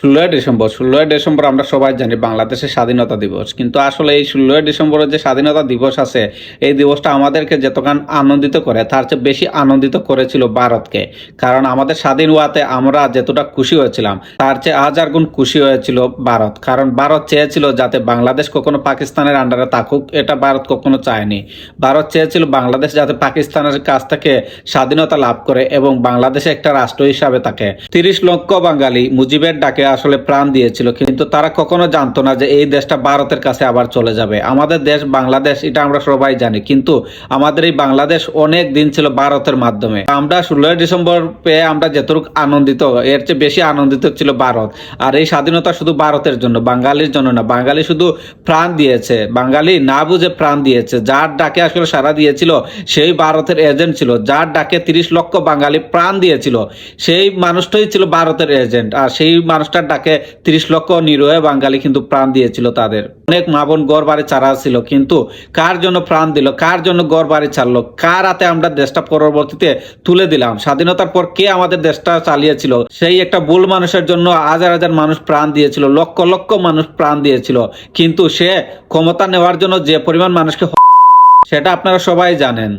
ষোলোই ডিসেম্বর আমরা সবাই জানি বাংলাদেশের স্বাধীনতা দিবস, কিন্তু আসলে এই 16ই ডিসেম্বরের যে স্বাধীনতা দিবস আছে, এই দিবসটা আমাদেরকে যতক্ষণ আনন্দিত করে তার চেয়ে বেশি আনন্দিত করেছিল ভারতকে। কারণ আমাদের স্বাধীন হওয়াতে আমরা যতটা খুশি হয়েছিলাম তার চেয়ে হাজার গুণ খুশি হয়েছিল ভারত। কারণ ভারত চেয়েছিল যাতে বাংলাদেশ কখনো পাকিস্তানের আন্ডারে থাকুক, এটা ভারত কখনো চায়নি। ভারত চেয়েছিল বাংলাদেশ যাতে পাকিস্তানের কাছ থেকে স্বাধীনতা লাভ করে এবং বাংলাদেশে একটা রাষ্ট্র হিসাবে থাকে। 30 লক্ষ বাঙালি মুজিবের ডাকে আসলে প্রাণ দিয়েছিল, কিন্তু তারা কখনো জানতো না যে এই দেশটা ভারতের কাছে আবার চলে যাবে। আমাদের দেশ বাংলাদেশ এটা আমরা সবাই জানি, কিন্তু আমাদের এই বাংলাদেশ অনেক দিন ছিল ভারতের মাধ্যমে। আমরা 16ই ডিসেম্বর পেয়ে আমরা যতটুকু আনন্দিত, এর চেয়ে বেশি আনন্দিত ছিল ভারত। আর এই স্বাধীনতা শুধু ভারতের জন্য, বাঙালির জন্য না। বাঙালি শুধু প্রাণ দিয়েছে, বাঙালি না বুঝে প্রাণ দিয়েছে। যার ডাকে আসলে সাড়া দিয়েছিল সেই ভারতের এজেন্ট ছিল। যার ডাকে 30 লক্ষ বাঙালি প্রাণ দিয়েছিল সেই মানুষটাই ছিল ভারতের এজেন্ট। আর সেই মানুষটার ডাকে 30 লক্ষ নিরীহ বাঙালি কিন্তু প্রাণ দিয়েছিল। তাদের অনেক মা বোন ঘর বাড়ি ছাড়া ছিল, কিন্তু কার জন্য প্রাণ দিল, কার জন্য ঘর বাড়ি ছাড়লো, কার হাতে আমরা দেশটা পরবর্তীতে তুলে দিলাম। স্বাধীনতার পর কে আমাদের দেশটা চালিয়েছিল, সেই একটা ভুল মানুষের জন্য হাজার হাজার মানুষ প্রাণ দিয়েছিল, লক্ষ লক্ষ মানুষ প্রাণ দিয়েছিল। কিন্তু সে ক্ষমতা নেওয়ার জন্য যে পরিমাণ মানুষকে, সেটা আপনারা সবাই জানেন।